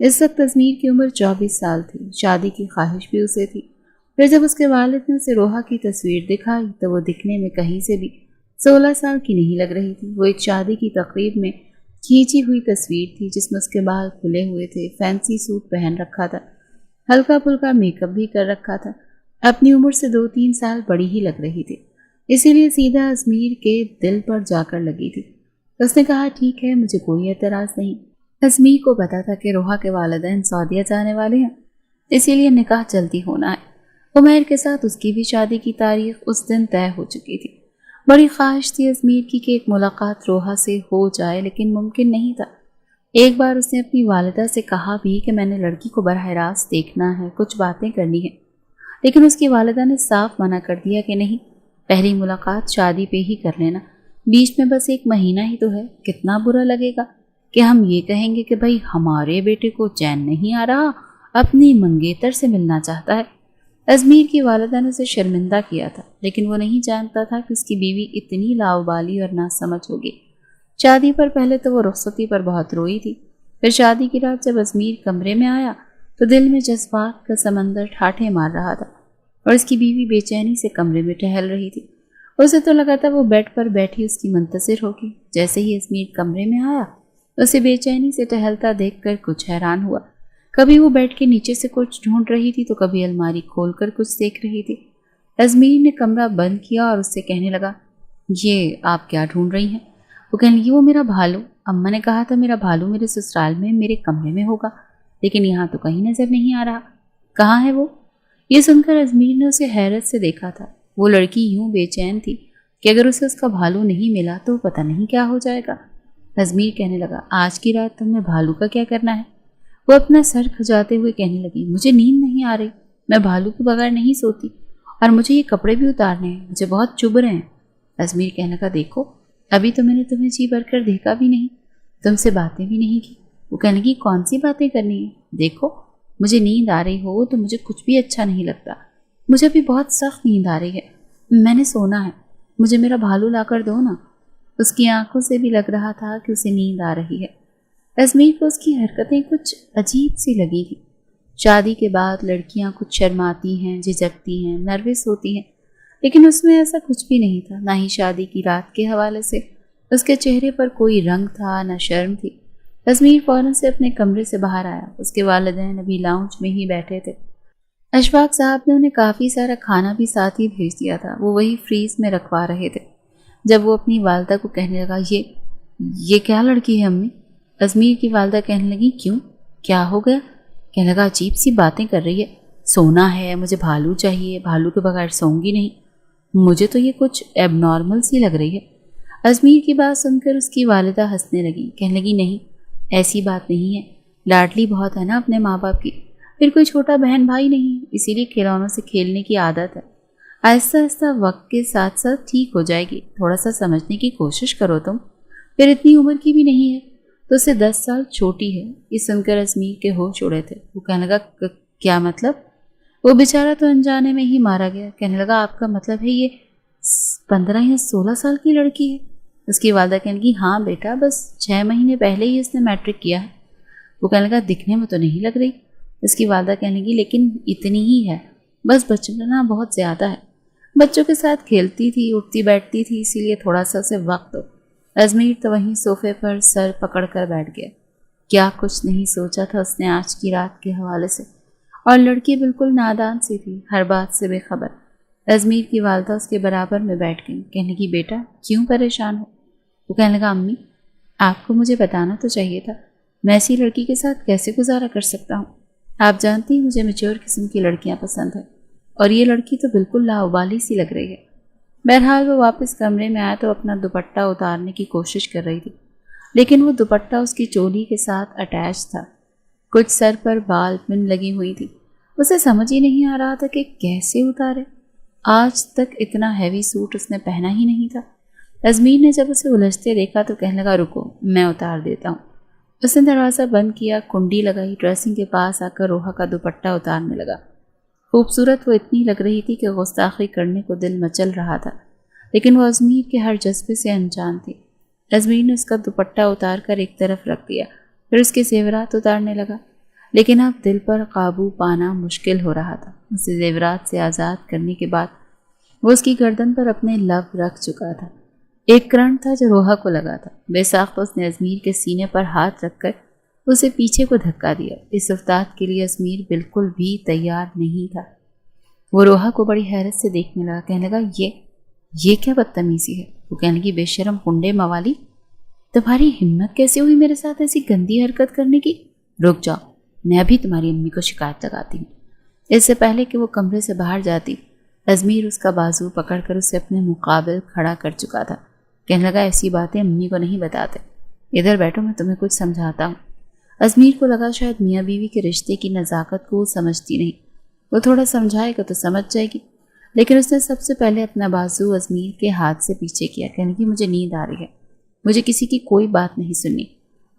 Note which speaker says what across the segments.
Speaker 1: اس وقت ازمیر کی عمر 24 سال تھی، شادی کی خواہش بھی اسے تھی۔ پھر جب اس کے والد نے اسے روحا کی تصویر دکھائی تو وہ دکھنے میں کہیں سے بھی 16 سال کی نہیں لگ رہی تھی۔ وہ ایک شادی کی تقریب میں کھینچی ہوئی تصویر تھی جس میں اس کے بال کھلے ہوئے تھے، فینسی سوٹ پہن رکھا تھا، ہلکا پھلکا میک اپ بھی کر رکھا تھا، اپنی عمر سے 2-3 سال بڑی ہی لگ رہی تھی، اسی لیے سیدھا ازمیر کے دل پر جا کر لگی تھی۔ اس نے کہا ٹھیک ہے، مجھے کوئی اعتراض نہیں۔ ازمیر کو پتا تھا کہ روحا کے والدین سعودیہ جانے والے ہیں، اسی لیے نکاح جلدی ہونا ہے۔ عمیر کے ساتھ اس کی بھی شادی کی تاریخ اس دن طے ہو چکی تھی۔ بڑی خواہش تھی ازمیر کی کہ ایک ملاقات روحا سے ہو جائے، لیکن ممکن نہیں تھا۔ ایک بار اس نے اپنی والدہ سے کہا بھی کہ میں نے لڑکی کو براہ راست دیکھنا ہے، کچھ باتیں کرنی ہے، لیکن اس کی والدہ نے صاف منع کر دیا کہ نہیں، پہلی ملاقات شادی پہ ہی کر لینا، بیچ میں بس 1 مہینہ ہی تو ہے، کتنا برا لگے گا کہ ہم یہ کہیں گے کہ بھائی ہمارے بیٹے کو چین نہیں آ رہا، اپنی منگیتر سے ملنا چاہتا ہے۔ ازمیر کی والدہ نے اسے شرمندہ کیا تھا، لیکن وہ نہیں جانتا تھا کہ اس کی بیوی اتنی لاؤبالی اور ناسمجھ ہوگی۔ شادی پر پہلے تو وہ رخصتی پر بہت روئی تھی، پھر شادی کی رات جب ازمیر کمرے میں آیا تو دل میں جذبات کا سمندر ٹھاٹھے مار رہا تھا، اور اس کی بیوی بے چینی سے کمرے میں ٹہل رہی تھی۔ اسے تو لگا تھا وہ بیڈ پر بیٹھی اس کی منتظر ہوگی۔ جیسے ہی ازمیر کمرے میں آیا، اسے بے چینی سے ٹہلتا دیکھ کر کچھ حیران ہوا۔ کبھی وہ بیڈ کے نیچے سے کچھ ڈھونڈ رہی تھی تو کبھی الماری کھول کر کچھ دیکھ رہی تھی۔ ازمیر نے کمرہ بند کیا اور اس سے کہنے لگا، یہ آپ کیا ڈھونڈ رہی ہیں؟ وہ کہنے لگی، وہ میرا بھالو، اماں نے کہا تھا میرا بھالو میرے سسرال میں میرے کمرے میں ہوگا، لیکن یہاں تو کہیں نظر نہیں آ رہا، کہاں ہے وہ؟ یہ سن کر ازمیر نے اسے حیرت سے دیکھا تھا۔ وہ لڑکی یوں بے چین تھی کہ اگر اسے اس کا بھالو نہیں ملا تو پتہ نہیں کیا ہو جائے گا۔ ازمیر کہنے لگا، آج کی رات تم نے بھالو کا کیا کرنا ہے؟ وہ اپنا سر کھجاتے ہوئے کہنے لگی، مجھے نیند نہیں آ رہی، میں بھالو کے بغیر نہیں سوتی، اور مجھے یہ کپڑے بھی اتارنے ہیں، مجھے بہت چبھ رہے ہیں۔ ازمیر کہنے لگا، دیکھو ابھی تو میں نے تمہیں جی بھر کر دیکھا بھی نہیں، تم سے باتیں بھی نہیں کی۔ وہ کہنے لگی، کون سی باتیں کرنی ہیں؟ دیکھو مجھے نیند آ رہی ہو تو مجھے کچھ بھی اچھا نہیں لگتا، مجھے ابھی بہت سخت نیند آ رہی ہے، میں نے سونا ہے، مجھے میرا بھالو لا کر دو نا۔ اس کی آنکھوں سے بھی لگ رہا تھا کہ اسے نیند آ رہی ہے۔ ازمیر کو اس کی حرکتیں کچھ عجیب سی لگی تھی۔ شادی کے بعد لڑکیاں کچھ شرماتی ہیں، جھجکتی ہیں، نروس ہوتی ہیں، لیکن اس میں ایسا کچھ بھی نہیں تھا، نہ ہی شادی کی رات کے حوالے سے اس کے چہرے پر کوئی رنگ تھا، نہ شرم تھی۔ ازمیر فوراً سے اپنے کمرے سے باہر آیا، اس کے والدین ابھی لاؤنج میں ہی بیٹھے تھے۔ اشفاق صاحب نے انہیں کافی سارا کھانا بھی ساتھ ہی بھیج دیا تھا، وہ وہی فریز میں رکھوا رہے تھے۔ جب وہ اپنی والدہ کو کہنے لگا، یہ کیا لڑکی ہے امی؟ ازمیر کی والدہ کہنے لگی، کیوں، کیا ہو گیا؟ کہنے لگا، عجیب سی باتیں کر رہی ہے، سونا ہے، مجھے بھالو چاہیے، بھالو کے بغیر سوؤں گی نہیں، مجھے تو یہ کچھ ایب نارمل سی لگ رہی ہے۔ ازمیر کی بات سن کر اس کی والدہ ہنسنے لگی، کہنے لگی، نہیں ایسی بات نہیں ہے، لاڈلی بہت ہے نا اپنے ماں باپ کی، پھر کوئی چھوٹا بہن بھائی نہیں، اسی لیے کھلونوں سے کھیلنے کی عادت ہے، آہستہ آہستہ وقت کے ساتھ ساتھ ٹھیک ہو جائے گی، تھوڑا سا سمجھنے کی کوشش کرو تم، پھر اتنی عمر کی بھی نہیں ہے، تو اسے 10 سال چھوٹی ہے۔ یہ سن کر ازمیر کے ہوش اڑے تھے۔ وہ کہنے لگا، کیا مطلب؟ وہ بیچارہ تو انجانے میں ہی مارا گیا، کہنے لگا، آپ کا مطلب ہے یہ 15 یا 16 سال کی لڑکی ہے؟ اس کی والدہ کہنے لگی، ہاں بیٹا، بس 6 مہینے پہلے ہی اس نے میٹرک کیا ہے۔ وہ کہنے لگا، دکھنے میں تو نہیں لگ رہی۔ اس کی والدہ کہنے لگی، لیکن اتنی ہی ہے، بس بچپنا بہت زیادہ ہے، بچوں کے ساتھ کھیلتی تھی، اٹھتی بیٹھتی تھی، اسی لیے تھوڑا سا اسے وقت دو۔ ازمیر تو وہیں صوفے پر سر پکڑ کر بیٹھ گیا۔ کیا کچھ نہیں سوچا تھا اس نے آج کی رات کے حوالے سے، اور لڑکی بالکل نادان سی تھی، ہر بات سے بے خبر۔ ازمیر کی والدہ اس کے برابر میں بیٹھ گئی، کہنے کی، بیٹا کیوں پریشان ہو؟ وہ کہنے لگا، امی آپ کو مجھے بتانا تو چاہیے تھا، میں ایسی لڑکی کے ساتھ کیسے گزارا کر سکتا ہوں؟ آپ جانتی ہیں مجھے میچور قسم کی لڑکیاں پسند ہیں، اور یہ لڑکی تو بالکل لاؤبالی سی لگ رہی ہے۔ بہرحال وہ واپس کمرے میں آیا تو اپنا دوپٹہ اتارنے کی کوشش کر رہی تھی، لیکن وہ دوپٹہ اس کی چولی کے ساتھ اٹیچ تھا، کچھ سر پر بال پن لگی ہوئی تھی، اسے سمجھ ہی نہیں آ رہا تھا کہ کیسے اتارے۔ آج تک اتنا ہیوی سوٹ اس نے پہنا ہی نہیں تھا۔ ازمیر نے جب اسے الجھتے دیکھا تو کہنے لگا، رکو میں اتار دیتا ہوں۔ اس نے دروازہ بند کیا، کنڈی لگائی، ڈریسنگ کے پاس آ کر روحا کا دوپٹہ اتارنے لگا۔ خوبصورت وہ اتنی لگ رہی تھی کہ گستاخی کرنے کو دل مچل رہا تھا، لیکن وہ ازمیر کے ہر جذبے سے انجان تھی۔ ازمیر نے اس کا دوپٹہ اتار کر ایک طرف رکھ دیا، پھر اس کے زیورات اتارنے لگا۔ لیکن اب دل پر قابو پانا مشکل ہو رہا تھا۔ اسے زیورات سے آزاد کرنے کے بعد وہ اس کی گردن پر اپنے لب رکھ چکا تھا۔ ایک کرنٹ تھا جو روحا کو لگا تھا۔ بے ساختہ اس نے ازمیر کے سینے پر ہاتھ رکھ کر اسے پیچھے کو دھکا دیا۔ اس افتاد کے لیے ازمیر بالکل بھی تیار نہیں تھا۔ وہ روحا کو بڑی حیرت سے دیکھنے لگا، کہنے لگا یہ کیا بدتمیزی ہے؟ وہ کہنے لگی، بے شرم کنڈے موالی، تمہاری ہمت کیسے ہوئی میرے ساتھ ایسی گندی حرکت کرنے کی؟ رک جاؤ، میں ابھی تمہاری امی کو شکایت لگاتی ہوں۔ اس سے پہلے کہ وہ کمرے سے باہر جاتی، ازمیر اس کا بازو پکڑ کر اسے اپنے مقابل کھڑا کر چکا تھا۔ کہنے لگا، ایسی باتیں امی کو نہیں بتاتے، ادھر بیٹھو، میں تمہیں کچھ سمجھاتا ہوں۔ ازمیر کو لگا شاید میاں بیوی کے رشتے کی نزاکت کو وہ سمجھتی نہیں، وہ تھوڑا سمجھائے گا تو سمجھ جائے گی، لیکن اس نے سب سے پہلے اپنا بازو ازمیر کے ہاتھ سے پیچھے کیا۔ کہنے کی، مجھے نیند آ رہی ہے، مجھے کسی کی کوئی بات نہیں سننی،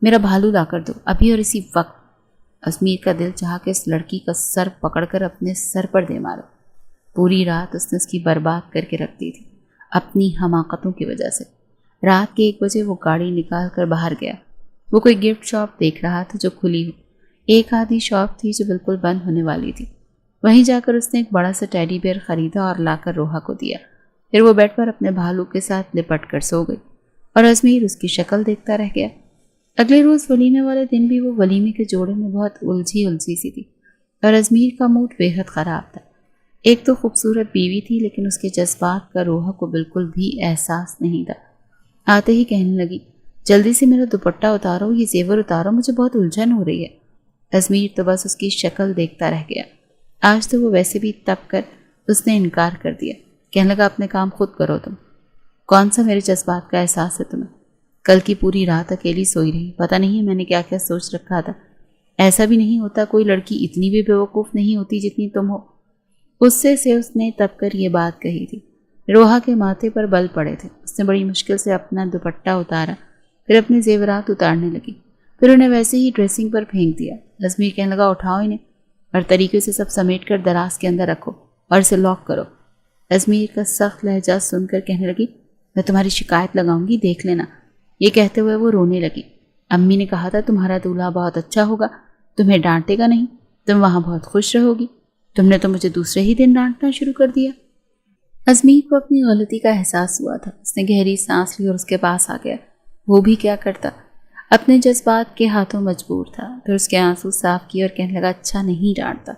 Speaker 1: میرا بھالو لا کر دو ابھی اور اسی وقت۔ ازمیر کا دل چاہا کہ اس لڑکی کا سر پکڑ کر اپنے سر پر دے مارو۔ پوری رات اس نے اس کی برباد کر کے رکھ دی تھی اپنی حماقتوں کی وجہ سے۔ رات کے 1 بجے وہ گاڑی نکال کر باہر گیا۔ وہ کوئی گفٹ شاپ دیکھ رہا تھا جو کھلی ہو۔ ایک آدھی شاپ تھی جو بالکل بند ہونے والی تھی۔ وہیں جا کر اس نے ایک بڑا سا ٹیڈی بیئر خریدا اور لا کر روحا کو دیا۔ پھر وہ بیڈ پر اپنے بھالو کے ساتھ لپٹ کر سو گئی اور ازمیر اس کی شکل دیکھتا رہ گیا۔ اگلے روز ولیمے والے دن بھی وہ ولیمے کے جوڑے میں بہت الجھی سی تھی اور ازمیر کا موڈ بے حد خراب تھا۔ ایک تو خوبصورت بیوی تھی، لیکن اس کے جذبات کا روحا کو بالکل بھی احساس نہیں تھا۔ آتے ہی کہنے لگی، جلدی سے میرا دوپٹہ اتارو، یہ زیور اتارو، مجھے بہت الجھن ہو رہی ہے۔ ازمیر تو بس اس کی شکل دیکھتا رہ گیا۔ آج تو وہ ویسے بھی تپ کر اس نے انکار کر دیا۔ کہنے لگا، اپنے کام خود کرو، تم کون سا میرے جذبات کا احساس ہے تمہیں؟ کل کی پوری رات اکیلی سوئی رہی، پتہ نہیں میں نے کیا کیا سوچ رکھا تھا۔ ایسا بھی نہیں ہوتا، کوئی لڑکی اتنی بھی بیوقوف نہیں ہوتی جتنی تم ہو۔ غصے سے اس نے تب کر یہ بات کہی تھی۔ روحا کے ماتھے پر بل پڑے تھے۔ اس نے بڑی مشکل سے اپنا دوپٹہ اتارا، پھر اپنے زیورات اتارنے لگی، پھر انہیں ویسے ہی ڈریسنگ پر پھینک دیا۔ ازمیر کہنے لگا، اٹھاؤ انہیں اور طریقے سے سب سمیٹ کر دراز کے اندر رکھو اور اسے لاک کرو۔ ازمیر کا سخت لہجہ سن کر کہنے لگی، میں تمہاری شکایت لگاؤں گی، دیکھ لینا۔ یہ کہتے ہوئے وہ رونے لگی۔ امی نے کہا تھا تمہارا دولہا بہت اچھا ہوگا، تمہیں ڈانٹے گا نہیں، تم وہاں بہت خوش رہو گی، تم نے تو مجھے دوسرے ہی دن ڈانٹنا شروع کر دیا۔ ازمیر کو اپنی غلطی کا احساس ہوا تھا۔ اس نے گہری سانس لی اور اس کے پاس آ گیا۔ وہ بھی کیا کرتا، اپنے جذبات کے ہاتھوں مجبور تھا۔ پھر اس کے آنسو صاف کیے اور کہنے لگا، اچھا نہیں ڈانٹتا۔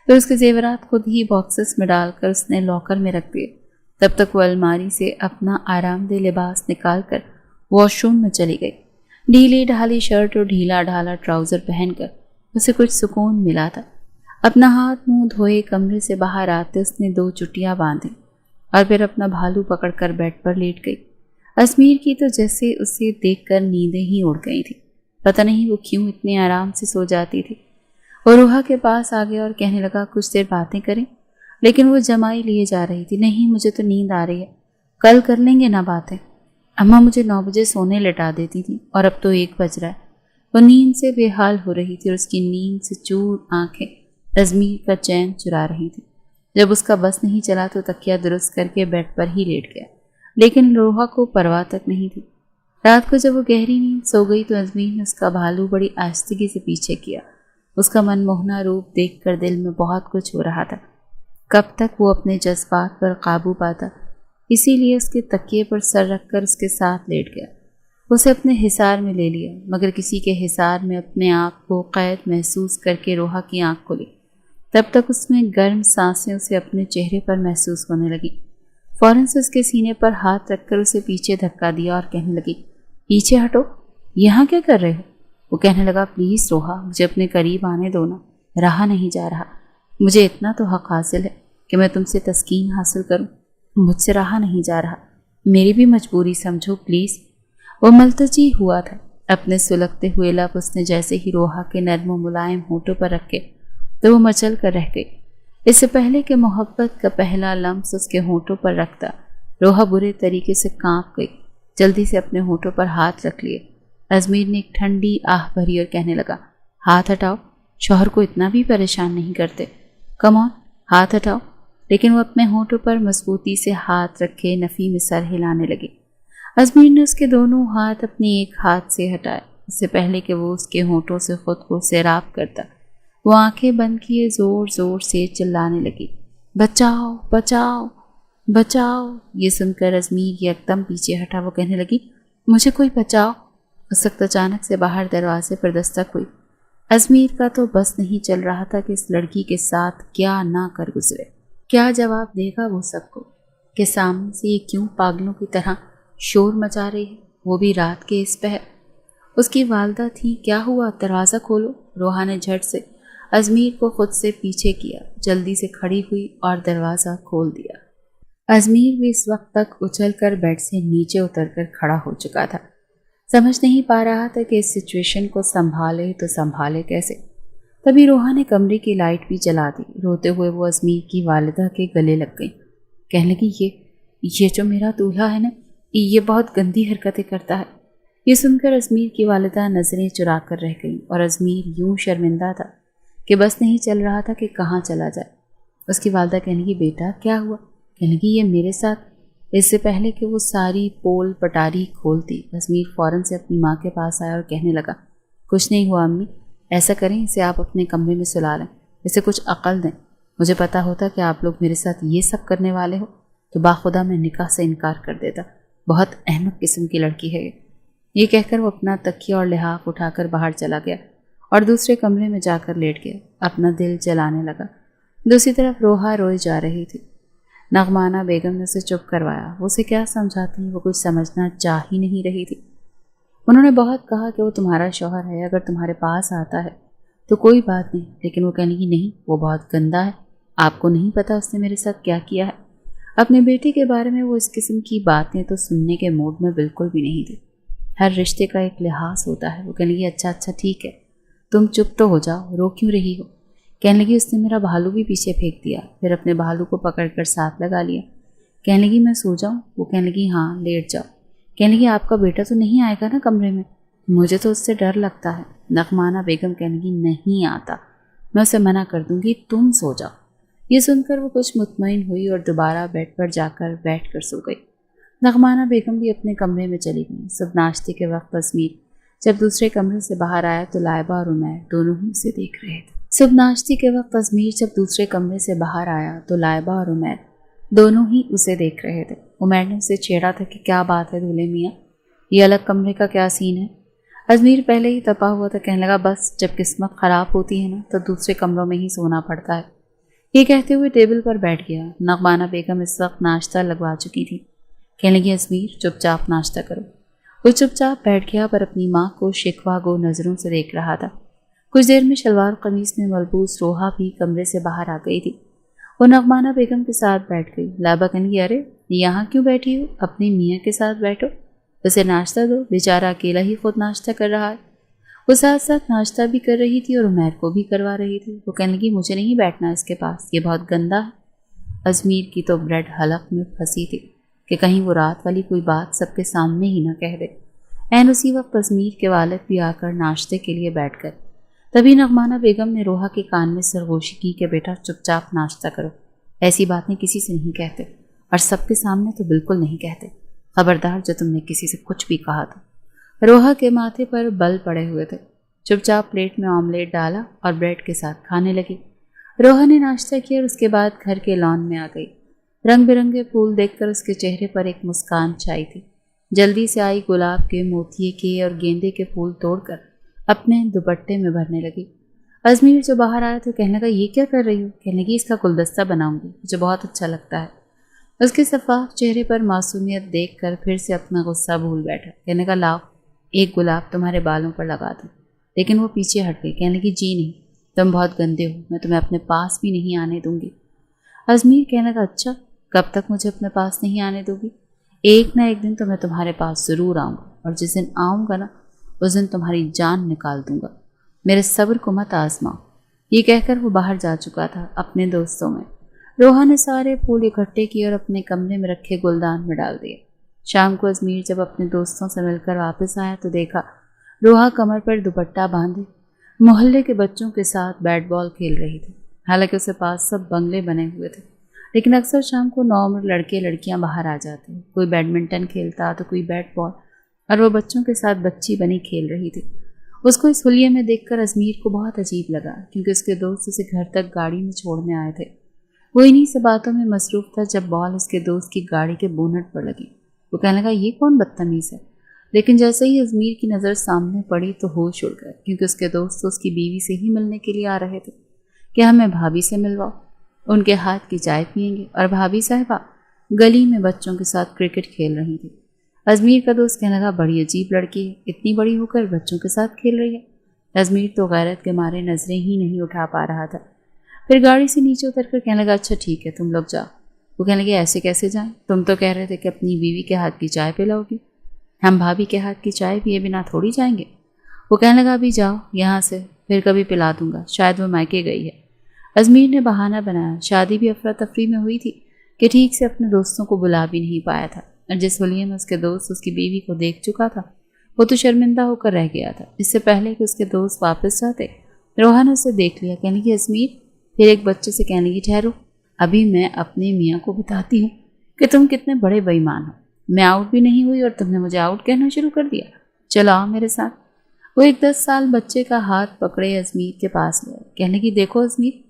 Speaker 1: پھر اس کے زیورات خود ہی باکسز میں ڈال کر اس نے لاکر میں رکھ دیے۔ تب تک وہ الماری سے اپنا آرام دہ لباس نکال کر واش روم میں چلی گئی۔ ڈھیلی ڈھالی شرٹ اور ڈھیلا ڈھالا ٹراؤزر پہن کر اسے کچھ سکون ملا تھا۔ اپنا ہاتھ منہ دھوئے کمرے سے باہر آتے اس نے 2 چٹیاں باندھی اور پھر اپنا بھالو پکڑ کر بیڈ پر لیٹ گئی۔ ازمیر کی تو جیسے اسے دیکھ کر نیندیں ہی اڑ گئی تھی۔ پتہ نہیں وہ کیوں اتنے آرام سے سو جاتی تھی۔ وہ روحا کے پاس آ گیا اور کہنے لگا، کچھ دیر باتیں کریں، لیکن وہ جمائی لیے جا رہی تھی۔ نہیں، مجھے تو نیند آ رہی ہے، کل کر لیں گے نا باتیں۔ اماں مجھے 9 بجے سونے لٹا دیتی تھی اور اب تو 1 بج رہا ہے۔ وہ نیند سے بے حال ہو رہی تھی اور اس کی نیند سے چور آنکھیں ازمیر کا چین چرا رہی تھی۔ جب اس کا بس نہیں چلا تو تکیہ درست کر کے بیڈ پر ہی لیٹ گیا، لیکن روحا کو پرواہ تک نہیں تھی۔ رات کو جب وہ گہری نیند سو گئی تو ازمیر نے اس کا بھالو بڑی آہستگی سے پیچھے کیا۔ اس کا من موہنا روپ دیکھ کر دل میں بہت کچھ ہو رہا تھا۔ کب تک وہ اپنے جذبات پر قابو پاتا، اسی لیے اس کے تکیے پر سر رکھ کر اس کے ساتھ لیٹ گیا۔ اسے اپنے حصار میں لے لیا، مگر کسی کے حصار میں اپنے آپ کو قید محسوس کر کے روحا کی آنکھ کھلی۔ تب تک اس میں گرم سانسیں اسے اپنے چہرے پر محسوس ہونے لگی۔ فوراً سے اس کے سینے پر ہاتھ رکھ کر اسے پیچھے دھکا دیا اور کہنے لگی، پیچھے ہٹو، یہاں کیا کر رہے ہو؟ وہ کہنے لگا، پلیز روحا، مجھے اپنے قریب آنے دو نا، رہا نہیں جا رہا، مجھے اتنا تو حق حاصل ہے کہ میں تم سے تسکین حاصل کروں، مجھ سے رہا نہیں جا رہا، میری بھی مجبوری سمجھو پلیز۔ وہ ملتجی ہوا تھا۔ اپنے سلگتے ہوئے لب اس نے جیسے ہی روحا کے نرم و ملائم ہونٹوں پر رکھے تو وہ مچل کر رہ گئی۔ اس سے پہلے کہ محبت کا پہلا لمس اس کے ہونٹوں پر رکھتا، روحا برے طریقے سے کانپ گئی۔ جلدی سے اپنے ہونٹوں پر ہاتھ رکھ لیے۔ ازمیر نے ایک ٹھنڈی آہ بھری اور کہنے لگا، ہاتھ ہٹاؤ، شوہر کو اتنا بھی پریشان نہیں کرتے، کم آن، ہاتھ ہٹاؤ۔ لیکن وہ اپنے ہونٹوں پر مضبوطی سے ہاتھ رکھے نفی میں سر ہلانے لگی۔ ازمیر نے اس کے دونوں ہاتھ اپنے ایک ہاتھ سے ہٹائے، اس سے پہلے کہ وہ اس کے ہونٹوں سے خود کو سیراب کرتا۔ وہ آنکھیں بند کیے زور زور سے چلانے لگی، بچاؤ بچاؤ بچاؤ۔ یہ سن کر ازمیر یکدم پیچھے ہٹا۔ وہ کہنے لگی، مجھے کوئی بچاؤ۔ اس وقت اچانک سے باہر دروازے پر دستک ہوئی۔ ازمیر کا تو بس نہیں چل رہا تھا کہ اس لڑکی کے ساتھ کیا نہ کر گزرے۔ کیا جواب دے گا وہ سب کو کہ سامنے سے یہ کیوں پاگلوں کی طرح شور مچا رہی ہے، وہ بھی رات کے اس پہر۔ اس کی والدہ تھی، کیا ہوا، دروازہ کھولو۔ روحا نے جھٹ سے ازمیر کو خود سے پیچھے کیا، جلدی سے کھڑی ہوئی اور دروازہ کھول دیا۔ ازمیر بھی اس وقت تک اچھل کر بیڈ سے نیچے اتر کر کھڑا ہو چکا تھا۔ سمجھ نہیں پا رہا تھا کہ اس سچویشن کو سنبھالے تو سنبھالے کیسے۔ تبھی روحا نے کمرے کی لائٹ بھی جلا دی۔ روتے ہوئے وہ ازمیر کی والدہ کے گلے لگ گئی، کہنے لگی، یہ جو میرا دولہا ہے نا، یہ بہت گندی حرکتیں کرتا ہے۔ یہ سن کر ازمیر کی والدہ نظریں چرا کر رہ گئیں اور ازمیر یوں شرمندہ تھا کہ بس نہیں چل رہا تھا کہ کہاں چلا جائے۔ اس کی والدہ کہنے لگی، بیٹا کیا ہوا؟ کہنے لگی، یہ میرے ساتھ۔ اس سے پہلے کہ وہ ساری پول پٹاری کھولتی، ازمیر فوراً سے اپنی ماں کے پاس آیا اور کہنے لگا، کچھ نہیں ہوا امی، ایسا کریں اسے آپ اپنے کمرے میں سلا لیں، اسے کچھ عقل دیں۔ مجھے پتا ہوتا کہ آپ لوگ میرے ساتھ یہ سب کرنے والے ہو تو باخدا میں نکاح سے انکار کر دیتا۔ بہت احمق قسم کی لڑکی ہے یہ کہہ کر وہ اپنا تکیہ اور لحاف اٹھا کر باہر چلا گیا اور دوسرے کمرے میں جا کر لیٹ گیا، اپنا دل جلانے لگا۔ دوسری طرف روحا روئی جا رہی تھی۔ نغمانہ بیگم نے اسے چپ کروایا۔ وہ اسے کیا سمجھاتی، وہ کچھ سمجھنا چاہ ہی نہیں رہی تھی۔ انہوں نے بہت کہا کہ وہ تمہارا شوہر ہے، اگر تمہارے پاس آتا ہے تو کوئی بات نہیں، لیکن وہ کہنے کی نہیں، وہ بہت گندا ہے، آپ کو نہیں پتا اس نے میرے ساتھ کیا کیا ہے۔ اپنے بیٹے کے بارے میں وہ اس قسم کی باتیں تو سننے کے موڈ میں بالکل بھی نہیں تھی۔ ہر رشتے کا ایک لحاظ ہوتا ہے۔ وہ کہنے لگی، اچھا ٹھیک ہے، تم چپ تو ہو جاؤ، رو کیوں رہی ہو؟ کہنے لگی، اس نے میرا بھالو بھی پیچھے پھینک دیا، پھر اپنے بھالو کو پکڑ کر ساتھ لگا لیا۔ کہنے لگی، میں سو جاؤں؟ وہ کہنے لگی، ہاں لیٹ جاؤ۔ کہنے لگی، آپ کا بیٹا تو نہیں آئے گا نا کمرے میں؟ مجھے تو اس سے ڈر لگتا ہے۔ نغمانہ بیگم کہنے لگی، نہیں آتا، میں اسے منع کر دوں گی، تم سو جاؤ۔ یہ سن کر وہ کچھ مطمئن ہوئی اور دوبارہ بیڈ پر جا کر بیٹھ کر سو گئی۔ نغمانہ بیگم بھی اپنے کمرے میں چلی گئی۔ صبح ناشتے کے وقت ازمیر جب دوسرے کمرے سے باہر آیا تو لائبہ اور عمیر دونوں ہی اسے دیکھ رہے تھے۔ صبح ناشتے کے وقت ازمیر جب دوسرے کمرے سے باہر آیا تو لائبہ اور عمیر دونوں ہی اسے دیکھ رہے تھے۔ عمیر نے اسے چھیڑا تھا کہ کیا بات ہے دولہے میاں، یہ الگ کمرے کا کیا سین ہے؟ ازمیر پہلے ہی تپا ہوا تھا، کہنے لگا، بس جب قسمت خراب ہوتی ہے نا تو دوسرے کمروں میں ہی سونا پڑتا ہے۔ یہ کہتے ہوئے ٹیبل پر بیٹھ گیا۔ نغمانہ بیگم اس وقت ناشتہ لگوا چکی تھی۔ کہنے لگی، ازمیر چپ چاپ ناشتہ کرو۔ وہ چپ چاپ بیٹھ گیا پر اپنی ماں کو شکوہ گو نظروں سے دیکھ رہا تھا۔ کچھ دیر میں شلوار قمیص میں ملبوس روحا بھی کمرے سے باہر آ گئی تھی۔ وہ نغمانہ بیگم کے ساتھ بیٹھ گئی۔ لائبہ کہنے لگی، ارے یہاں کیوں بیٹھی ہو؟ اپنی میاں کے ساتھ بیٹھو، اسے ناشتہ دو، بیچارہ اکیلا ہی خود ناشتہ کر رہا ہے۔ وہ ساتھ ساتھ ناشتہ بھی کر رہی تھی اور عمیر کو بھی کروا رہی تھی۔ وہ کہنے لگی، مجھے نہیں بیٹھنا اس کے پاس، یہ بہت گندا ہے۔ ازمیر کی تو بریڈ حلق میں پھنسی تھی کہ کہیں وہ رات والی کوئی بات سب کے سامنے ہی نہ کہہ دے۔ عین اسی وقت ازمیر کے والد بھی آ کر ناشتے کے لیے بیٹھ گئے۔ تبھی نغمانہ بیگم نے روحا کے کان میں سرگوشی کی کہ بیٹا چپ چاپ ناشتہ کرو، ایسی باتیں کسی سے نہیں کہتے، اور سب کے سامنے تو بالکل نہیں کہتے، خبردار جو تم نے کسی سے کچھ بھی کہا تو۔ روحا کے ماتھے پر بل پڑے ہوئے تھے۔ چپ چاپ پلیٹ میں آملیٹ ڈالا اور بریڈ کے ساتھ کھانے لگی۔ روحا نے ناشتہ کیا اور اس کے بعد گھر کے لان میں آ گئی۔ رنگ برنگے پھول دیکھ کر اس کے چہرے پر ایک مسکان چھائی تھی۔ جلدی سے آئی گلاب کے، موتیے کے اور گیندے کے پھول توڑ کر اپنے دوپٹے میں بھرنے لگی۔ ازمیر جو باہر آیا تو کہنے لگا، یہ کیا کر رہی ہو؟ کہنے لگی، اس کا گلدستہ بناؤں گی، مجھے بہت اچھا لگتا ہے۔ اس کے شفاف چہرے پر معصومیت دیکھ کر پھر سے اپنا غصہ بھول بیٹھا۔ کہنے لگا، لاؤ ایک گلاب تمہارے بالوں پر لگا دوں۔ لیکن وہ پیچھے ہٹ گئی، کہنے لگی، جی نہیں، تم بہت گندے ہو، میں تمہیں اپنے پاس بھی نہیں آنے دوں گی۔ ازمیر کہنے لگا، اچھا کب تک مجھے اپنے پاس نہیں آنے دوں گی؟ ایک نہ ایک دن تو میں تمہارے پاس ضرور آؤں گا، اور جس دن آؤں گا نا اس دن تمہاری جان نکال دوں گا، میرے صبر کو مت آزماؤ۔ یہ کہہ کر وہ باہر جا چکا تھا اپنے دوستوں میں۔ روحا نے سارے پھول اکٹھے کیے اور اپنے کمرے میں رکھے گلدان میں ڈال دیے۔ شام کو ازمیر جب اپنے دوستوں سے مل کر واپس آیا تو دیکھا روحا کمر پر دوپٹہ باندھے محلے کے بچوں کے ساتھ بیٹ بال کھیل رہی تھی۔ حالانکہ اسے پاس سب بنگلے بنے ہوئے تھے، لیکن اکثر شام کو نوعمر لڑکے لڑکیاں باہر آ جاتے، کوئی بیڈمنٹن کھیلتا تو کوئی بیٹ بال، اور وہ بچوں کے ساتھ بچی بنی کھیل رہی تھی۔ اس کو اس حلیے میں دیکھ کر ازمیر کو بہت عجیب لگا، کیونکہ اس کے دوست اسے گھر تک گاڑی میں چھوڑنے آئے تھے۔ وہ انہی سے باتوں میں مصروف تھا جب بال اس کے دوست کی گاڑی کے بونٹ پر لگی۔ وہ کہنے لگا یہ کون بدتمیز ہے، لیکن جیسے ہی ازمیر کی نظر سامنے پڑی تو ہوش اڑ گئے، کیونکہ اس کے دوست اس کی بیوی سے ہی ملنے کے لیے آ رہے تھے کہ ہمیں بھابھی سے ملواؤ، ان کے ہاتھ کی چائے پئیں گے۔ اور بھابھی صاحبہ گلی میں بچوں کے ساتھ کرکٹ کھیل رہی تھی۔ ازمیر کا دوست کہنے لگا بڑی عجیب لڑکی ہے، اتنی بڑی ہو کر بچوں کے ساتھ کھیل رہی ہے۔ ازمیر تو غیرت کے مارے نظریں ہی نہیں اٹھا پا رہا تھا۔ پھر گاڑی سے نیچے اتر کر کہنے لگا اچھا ٹھیک ہے تم لوگ جاؤ۔ وہ کہنے لگے ایسے کیسے جائیں، تم تو کہہ رہے تھے کہ اپنی بیوی کے ہاتھ کی چائے پلاؤ گی، ہم بھابھی کے ہاتھ کی چائے پیے بنا تھوڑی جائیں گے۔ وہ کہنے لگا ابھی جاؤ یہاں سے، پھر کبھی پلا دوں گا، شاید وہ میکے گئی ہے۔ ازمیر نے بہانہ بنایا، شادی بھی افراتفری میں ہوئی تھی کہ ٹھیک سے اپنے دوستوں کو بلا بھی نہیں پایا تھا، اور جس حلیے میں اس کے دوست اس کی بیوی کو دیکھ چکا تھا وہ تو شرمندہ ہو کر رہ گیا تھا۔ اس سے پہلے کہ اس کے دوست واپس جاتے روحا نے اسے دیکھ لیا، کہنے لگی ازمیر، پھر ایک بچے سے کہنے لگی ٹھہرو، ابھی میں اپنے میاں کو بتاتی ہوں کہ تم کتنے بڑے بے ایمان ہو، میں آؤٹ بھی نہیں ہوئی اور تم نے مجھے آؤٹ کہنا شروع کر دیا، چلو آؤ میرے ساتھ۔ وہ ایک 10 سال بچے کا ہاتھ پکڑے ازمیر کے پاس لے، کہنے لگی دیکھو ازمیر،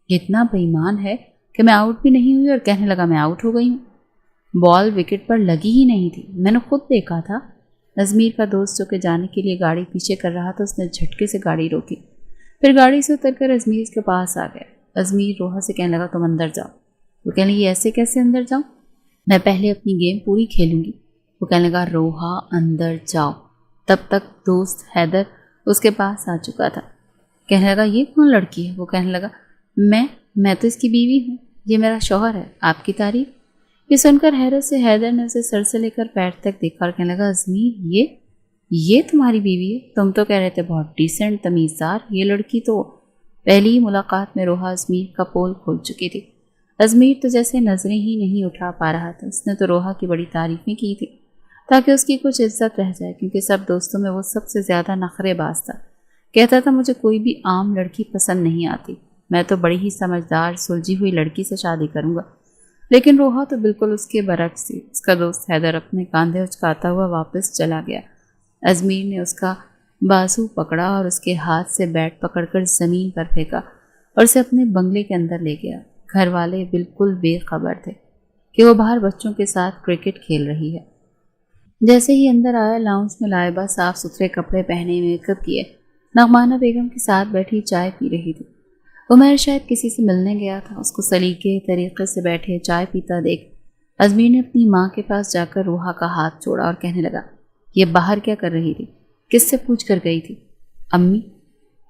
Speaker 1: اتنا بے ایمان ہے کہ میں آؤٹ بھی نہیں ہوئی اور کہنے لگا میں آؤٹ ہو گئی ہوں، بال وکٹ پر لگی ہی نہیں تھی، میں نے خود دیکھا تھا۔ ازمیر کا دوست جو کہ جانے کے لیے گاڑی پیچھے کر رہا تھا، اس نے جھٹکے سے گاڑی روکی، پھر گاڑی سے اتر کر ازمیر کے پاس آ گیا۔ ازمیر روحا سے کہنے لگا تم اندر جاؤ۔ وہ کہنے لگی ایسے کیسے اندر جاؤں، میں پہلے اپنی گیم پوری کھیلوں گی۔ وہ کہنے لگا روحا اندر جاؤ۔ تب تک دوست حیدر اس کے پاس آ چکا تھا، کہنے لگا یہ کون لڑکی ہے؟ وہ کہنے لگا میں تو اس کی بیوی ہوں، یہ میرا شوہر ہے، آپ کی تعریف۔ یہ سن کر حیرت سے حیدر نے اسے سر سے لے کر پیر تک دیکھا اور کہنے لگا ازمیر یہ تمہاری بیوی ہے؟ تم تو کہہ رہے تھے بہت ڈیسنٹ تمیزدار، یہ لڑکی تو… پہلی ہی ملاقات میں روحا ازمیر کا پول کھول چکی تھی۔ ازمیر تو جیسے نظریں ہی نہیں اٹھا پا رہا تھا، اس نے تو روحا کی بڑی تعریفیں کی تھی تاکہ اس کی کچھ عزت رہ جائے، کیونکہ سب دوستوں میں وہ سب سے زیادہ نخرے باز تھا۔ کہتا تھا مجھے کوئی بھی عام لڑکی پسند نہیں آتی، میں تو بڑی ہی سمجھدار سلجھی ہوئی لڑکی سے شادی کروں گا۔ لیکن روحا تو بالکل اس کے برعکس تھی۔ اس کا دوست حیدر اپنے کاندھے اچکاتا ہوا واپس چلا گیا۔ ازمیر نے اس کا بازو پکڑا اور اس کے ہاتھ سے بیٹ پکڑ کر زمین پر پھینکا اور اسے اپنے بنگلے کے اندر لے گیا۔ گھر والے بالکل بے خبر تھے کہ وہ باہر بچوں کے ساتھ کرکٹ کھیل رہی ہے۔ جیسے ہی اندر آیا، لاؤنج میں لائبہ صاف ستھرے کپڑے پہنے، میک اپ کیے، نغمانہ بیگم کے ساتھ بیٹھی چائے پی رہی تھی۔ عمیر شاید کسی سے ملنے گیا تھا، اس کو سلیقے طریقے سے بیٹھے چائے پیتا دیکھ ازمیر نے اپنی ماں کے پاس جا کر روحا کا ہاتھ چھوڑا اور کہنے لگا یہ باہر کیا کر رہی تھی، کس سے پوچھ کر گئی تھی؟ امی،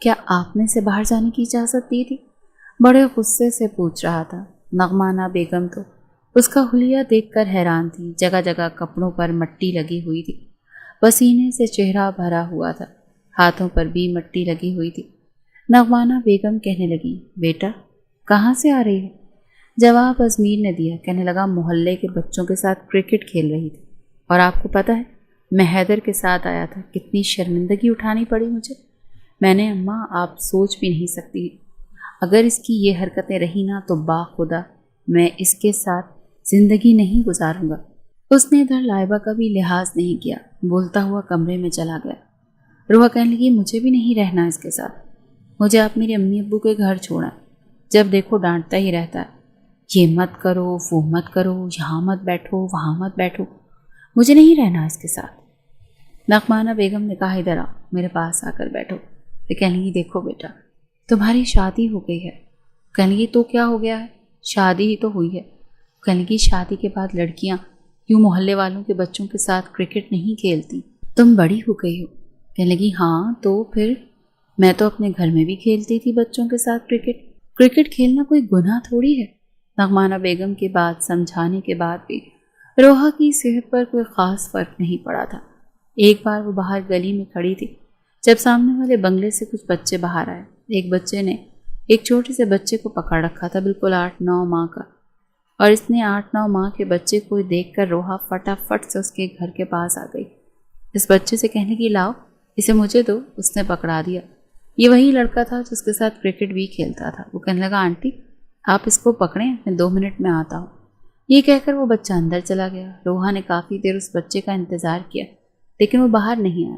Speaker 1: کیا آپ نے اسے باہر جانے کی اجازت دی تھی؟ بڑے غصے سے پوچھ رہا تھا۔ نغمانہ بیگم تو اس کا حلیہ دیکھ کر حیران تھی، جگہ جگہ کپڑوں پر مٹی لگی ہوئی تھی، پسینے سے چہرہ بھرا ہوا تھا، ہاتھوں پر بھی مٹی لگی ہوئی تھی۔ نغمانہ بیگم کہنے لگی بیٹا کہاں سے آ رہی ہے؟ جواب ازمیر نے دیا، کہنے لگا محلے کے بچوں کے ساتھ کرکٹ کھیل رہی تھی، اور آپ کو پتہ ہے میں حیدر کے ساتھ آیا تھا، کتنی شرمندگی اٹھانی پڑی مجھے۔ میں نے اماں آپ سوچ بھی نہیں سکتی، اگر اس کی یہ حرکتیں رہی نا تو باخدا میں اس کے ساتھ زندگی نہیں گزاروں گا۔ اس نے ادھر لائبہ کا بھی لحاظ نہیں کیا، بولتا ہوا کمرے میں چلا گیا۔ روحا کہنے لگی مجھے بھی نہیں رہنا اس کے ساتھ، مجھے آپ میرے امی ابو کے گھر چھوڑا، جب دیکھو ڈانٹتا ہی رہتا ہے، یہ مت کرو وہ مت کرو، یہاں مت بیٹھو وہاں مت بیٹھو، مجھے نہیں رہنا اس کے ساتھ۔ نغمانہ بیگم نے کہا ادھر آؤ، میرے پاس آ کر بیٹھو۔ کہنے لگی دیکھو بیٹا تمہاری شادی ہو گئی ہے۔ کہنے لگی تو کیا ہو گیا ہے، شادی ہی تو ہوئی ہے۔ کہنے لگی شادی کے بعد لڑکیاں یوں محلے والوں کے بچوں کے ساتھ کرکٹ نہیں کھیلتی، تم بڑی ہو گئی ہو۔ کہنے لگی ہاں تو پھر میں تو اپنے گھر میں بھی کھیلتی تھی بچوں کے ساتھ کرکٹ کھیلنا کوئی گناہ تھوڑی ہے۔ نغمانہ بیگم کی بات سمجھانے کے بعد بھی روحا کی صحت پر کوئی خاص فرق نہیں پڑا تھا۔ ایک بار وہ باہر گلی میں کھڑی تھی جب سامنے والے بنگلے سے کچھ بچے باہر آئے۔ ایک بچے نے ایک چھوٹے سے بچے کو پکڑ رکھا تھا، بالکل 8-9 ماہ کا، اور اس نے 8-9 ماہ کے بچے کو دیکھ کر روحا فٹافٹ سے اس کے گھر کے پاس آ گئی۔ اس بچے سے کہنے کی لاؤ اسے مجھے دو۔ اس نے پکڑا دیا۔ یہ وہی لڑکا تھا جس کے ساتھ کرکٹ بھی کھیلتا تھا۔ وہ کہنے لگا آنٹی آپ اس کو پکڑیں، میں 2 منٹ میں آتا ہوں۔ یہ کہہ کر وہ بچہ اندر چلا گیا۔ روحا نے کافی دیر اس بچے کا انتظار کیا لیکن وہ باہر نہیں آیا۔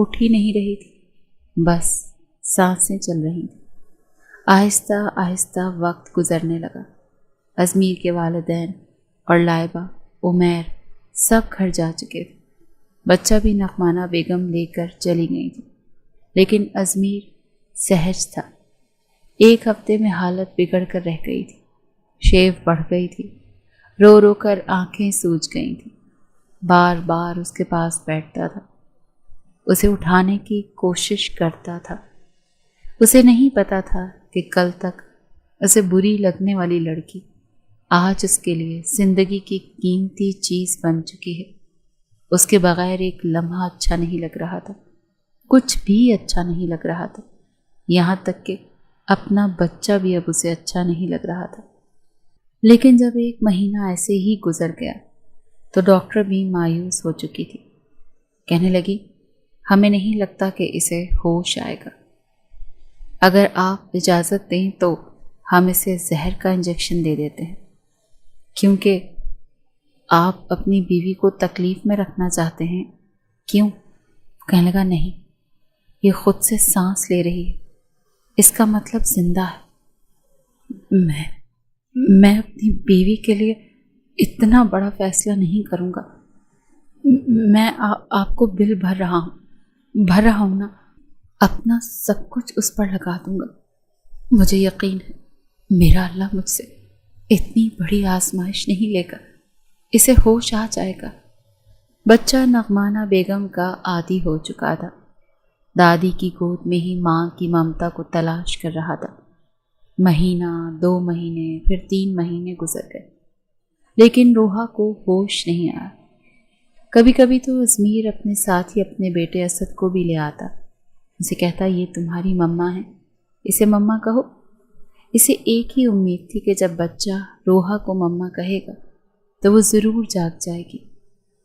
Speaker 1: اٹھ ہی نہیں رہی تھی، بس سانسیں چل رہی تھیں۔ آہستہ آہستہ وقت گزرنے لگا۔ ازمیر کے والدین اور لائبہ، عمیر سب گھر جا چکے تھے۔ بچہ بھی نعمانہ بیگم لے کر چلی گئی تھی، لیکن ازمیر سہج تھا۔ ایک ہفتے میں حالت بگڑ کر رہ گئی تھی، شیو بڑھ گئی تھی، رو رو کر آنکھیں سوج گئی تھیں۔ بار بار اس کے پاس بیٹھتا تھا، اسے اٹھانے کی کوشش کرتا تھا۔ اسے نہیں پتا تھا کہ کل تک اسے بری لگنے والی لڑکی آج اس کے لیے زندگی کی قیمتی چیز بن چکی ہے۔ اس کے بغیر ایک لمحہ اچھا نہیں لگ رہا تھا، کچھ بھی اچھا نہیں لگ رہا تھا، یہاں تک کہ اپنا بچہ بھی اب اسے اچھا نہیں لگ رہا تھا۔ لیکن جب ایک مہینہ ایسے ہی گزر گیا تو ڈاکٹر بھی مایوس ہو چکی تھی۔ کہنے لگی، ہمیں نہیں لگتا کہ اسے ہوش آئے گا۔ اگر آپ اجازت دیں تو ہم اسے زہر کا انجیکشن دے دیتے ہیں، کیونکہ آپ اپنی بیوی کو تکلیف میں رکھنا چاہتے ہیں۔ کیوں؟ کہنے لگا، نہیں، یہ خود سے سانس لے رہی ہے، اس کا مطلب زندہ ہے۔ میں اپنی بیوی کے لیے اتنا بڑا فیصلہ نہیں کروں گا۔ میں آپ کو بل بھر رہا ہوں نا، اپنا سب کچھ اس پر لگا دوں گا۔ مجھے یقین ہے میرا اللہ مجھ سے اتنی بڑی آزمائش نہیں لے گا، اسے ہوش آ جائے گا۔ بچہ نعمانہ بیگم کا عادی ہو چکا تھا، دادی کی گود میں ہی ماں کی ممتا کو تلاش کر رہا تھا۔ مہینہ، 2 مہینے، پھر 3 مہینے گزر گئے، لیکن روحا کو ہوش نہیں آیا۔ کبھی کبھی تو ازمیر اپنے ساتھ ہی اپنے بیٹے اسد کو بھی لے آتا، اسے کہتا، یہ تمہاری مما ہے، اسے مما کہو۔ اسے ایک ہی امید تھی کہ جب بچہ روحا کو مما کہے گا تو وہ ضرور جاگ جائے گی،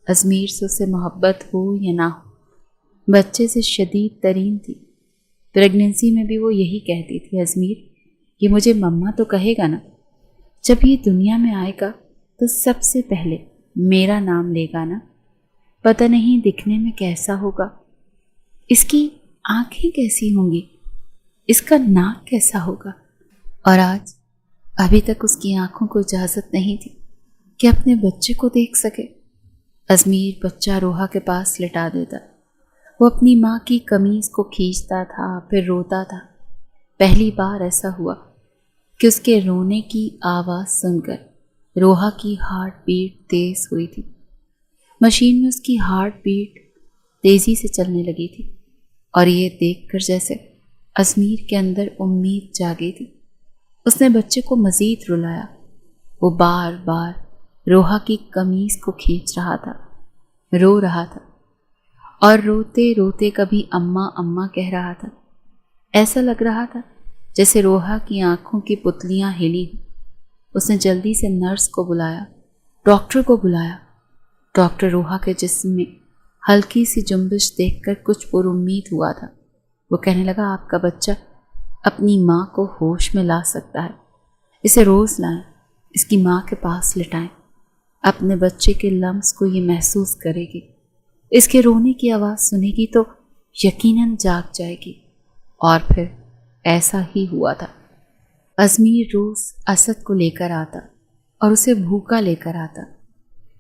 Speaker 1: ازمیر سے اسے محبت ہو یا نہ ہو۔ بچے سے شدید ترین تھی، پریگننسی میں بھی وہ یہی کہتی تھی، ازمیر یہ مجھے مما تو کہے گا نا، جب یہ دنیا میں آئے گا تو سب سے پہلے میرا نام لے گا نا، پتہ نہیں دکھنے میں کیسا ہوگا، اس کی آنکھیں کیسی ہوں گی، اس کا ناک کیسا ہوگا۔ اور آج ابھی تک اس کی آنکھوں کو اجازت نہیں تھی کہ اپنے بچے کو دیکھ سکے۔ ازمیر بچہ روحا کے پاس لٹا دیتا، وہ اپنی ماں کی قمیض کو کھینچتا تھا، پھر روتا تھا۔ پہلی بار ایسا ہوا کہ اس کے رونے کی آواز سن کر روحا کی ہارٹ بیٹ تیز ہوئی تھی۔ مشین میں اس کی ہارٹ بیٹ تیزی سے چلنے لگی تھی، اور یہ دیکھ کر جیسے ازمیر کے اندر امید جاگی تھی۔ اس نے بچے کو مزید رلایا، وہ بار بار روحا کی قمیض کو کھینچ رہا تھا، رو رہا تھا، اور روتے روتے کبھی اماں اماں کہہ رہا تھا۔ ایسا لگ رہا تھا جیسے روحا کی آنکھوں کی پتلیاں ہلی ہوں۔ اس نے جلدی سے نرس کو بلایا، ڈاکٹر کو بلایا۔ ڈاکٹر روحا کے جسم میں ہلکی سی جنبش دیکھ کر کچھ پر امید ہوا تھا۔ وہ کہنے لگا، آپ کا بچہ اپنی ماں کو ہوش میں لا سکتا ہے، اسے روز لائیں، اس کی ماں کے پاس لٹائیں، اپنے بچے کے لمس کو یہ محسوس کرے گی، اس کے رونے کی آواز سنے گی تو یقیناً جاگ جائے گی۔ اور پھر ایسا ہی ہوا تھا۔ ازمیر روز اسد کو لے کر آتا اور اسے بھوکا لے کر آتا۔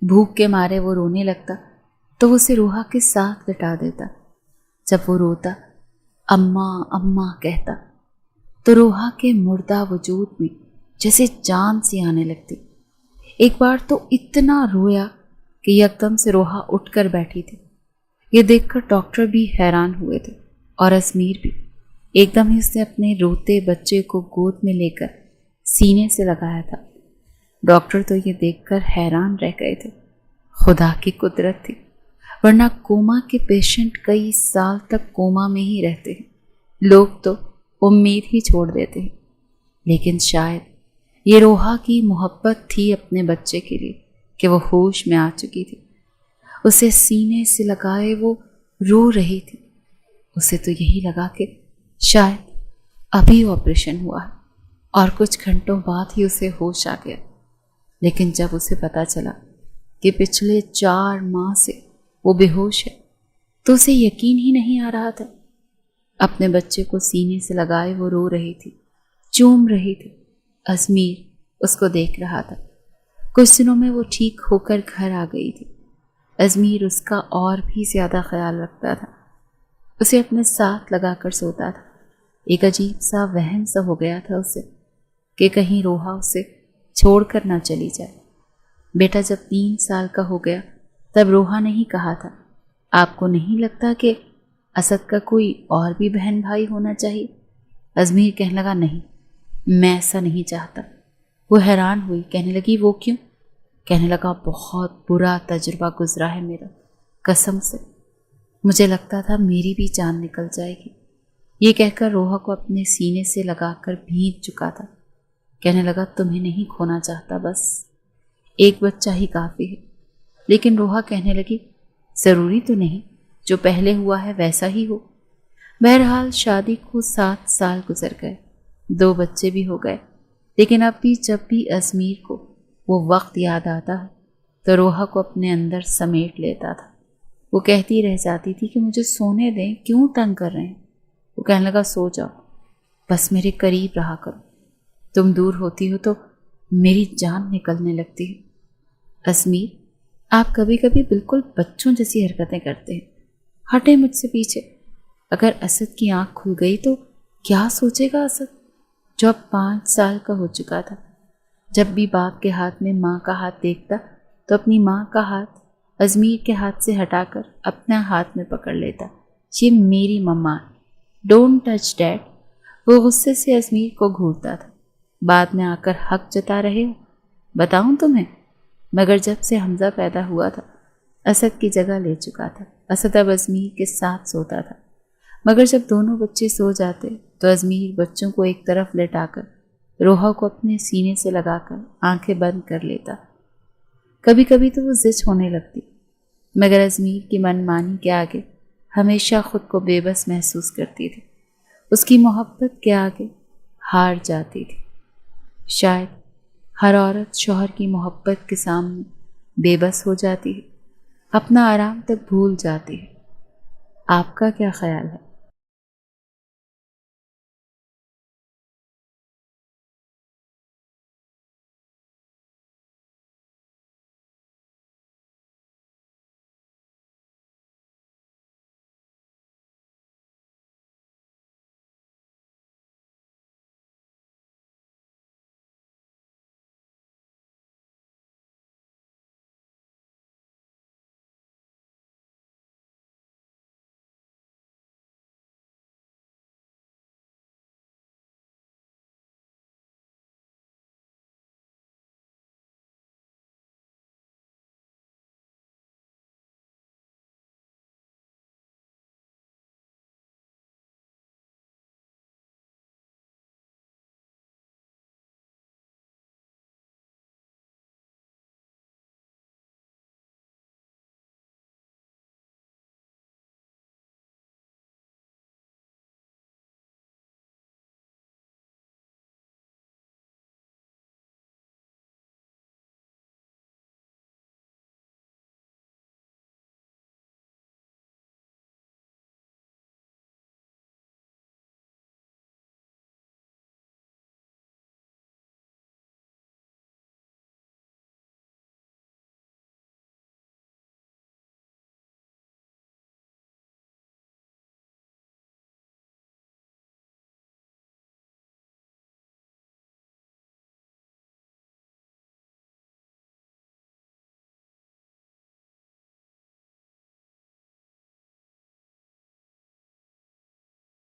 Speaker 1: بھوک کے مارے وہ رونے لگتا تو وہ اسے روحا کے ساتھ لٹا دیتا۔ جب وہ روتا، اماں اماں کہتا، تو روحا کے مردہ وجود میں جیسے جان سی آنے لگتی۔ ایک بار تو اتنا رویا کہ یکدم سے روحا اٹھ کر بیٹھی تھی۔ یہ دیکھ کر ڈاکٹر بھی حیران ہوئے تھے، اور ازمیر بھی۔ ایک دم ہی اس نے اپنے روتے بچے کو گود میں لے کر سینے سے لگایا تھا۔ ڈاکٹر تو یہ دیکھ کر حیران رہ گئے تھے، خدا کی قدرت تھی، ورنہ کوما کے پیشنٹ کئی سال تک کوما میں ہی رہتے ہیں، لوگ تو امید ہی چھوڑ دیتے ہیں۔ لیکن شاید یہ روحا کی محبت تھی اپنے بچے کے لیے کہ وہ ہوش میں آ چکی تھی۔ اسے سینے سے لگائے وہ رو رہی تھی۔ اسے تو یہی لگا کہ شاید ابھی آپریشن ہوا ہے اور کچھ گھنٹوں بعد ہی اسے ہوش آ گیا۔ لیکن جب اسے پتا چلا کہ پچھلے 4 ماہ سے وہ بے ہوش ہے تو اسے یقین ہی نہیں آ رہا تھا۔ اپنے بچے کو سینے سے لگائے وہ رو رہی تھی، چوم رہی تھی۔ ازمیر اس کو دیکھ رہا تھا۔ کچھ دنوں میں وہ ٹھیک ہو کر گھر آ گئی تھی۔ ازمیر اس کا اور بھی زیادہ خیال رکھتا تھا، اسے اپنے ساتھ لگا کر سوتا تھا۔ ایک عجیب سا وہم سا ہو گیا تھا اسے کہ کہیں روحا اسے چھوڑ کر نہ چلی جائے۔ بیٹا جب 3 سال کا ہو گیا تب روحا نے ہی کہا تھا، آپ کو نہیں لگتا کہ اسد کا کوئی اور بھی بہن بھائی ہونا چاہیے؟ ازمیر کہنے لگا، نہیں، میں ایسا نہیں چاہتا۔ وہ حیران ہوئی، کہنے لگی، وہ کیوں؟ کہنے لگا، بہت برا تجربہ گزرا ہے میرا، قسم سے مجھے لگتا تھا میری بھی جان نکل جائے گی۔ یہ کہہ کر روحا کو اپنے سینے سے لگا کر بھینچ چکا تھا۔ کہنے لگا، تمہیں نہیں کھونا چاہتا، بس ایک بچہ ہی کافی ہے۔ لیکن روحا کہنے لگی، ضروری تو نہیں جو پہلے ہوا ہے ویسا ہی ہو۔ بہرحال شادی کو 7 سال گزر گئے، 2 بچے بھی ہو گئے، لیکن اب بھی جب بھی ازمیر کو وہ وقت یاد آتا ہے تو روحا کو اپنے اندر سمیٹ لیتا تھا۔ وہ کہتی رہ جاتی تھی کہ مجھے سونے دیں، کیوں تنگ کر رہے ہیں؟ وہ کہنے لگا، سو جاؤ، بس میرے قریب رہا کرو، تم دور ہوتی ہو تو میری جان نکلنے لگتی ہے۔ ازمیر، آپ کبھی کبھی بالکل بچوں جیسی حرکتیں کرتے ہیں، ہٹے مجھ سے پیچھے۔ اگر اسد کی آنکھ کھل گئی تو کیا سوچے گا اسد، جو اب 5 سال کا ہو چکا تھا؟ جب بھی باپ کے ہاتھ میں ماں کا ہاتھ دیکھتا تو اپنی ماں کا ہاتھ ازمیر کے ہاتھ سے ہٹا کر اپنا ہاتھ میں پکڑ لیتا۔ یہ میری مما، ڈونٹ ٹچ ڈیڈ۔ وہ غصے سے ازمیر کو گھورتا تھا۔ بعد میں آ کر حق جتا رہے ہو، بتاؤں تمہیں، مگر جب سے حمزہ پیدا ہوا تھا اسد کی جگہ لے چکا تھا۔ اسد اب ازمیر کے ساتھ سوتا تھا، مگر جب دونوں بچے سو جاتے تو ازمیر بچوں کو ایک طرف لٹا کر روحا کو اپنے سینے سے لگا کر آنکھیں بند کر لیتا۔ کبھی کبھی تو وہ زچ ہونے لگتی، مگر ازمیر کی من مانی کے آگے ہمیشہ خود کو بے بس محسوس کرتی تھی، اس کی محبت کے آگے ہار جاتی تھی۔ شاید ہر عورت شوہر کی محبت کے سامنے بے بس ہو جاتی ہے، اپنا آرام تک بھول جاتی ہے۔ آپ کا کیا خیال ہے؟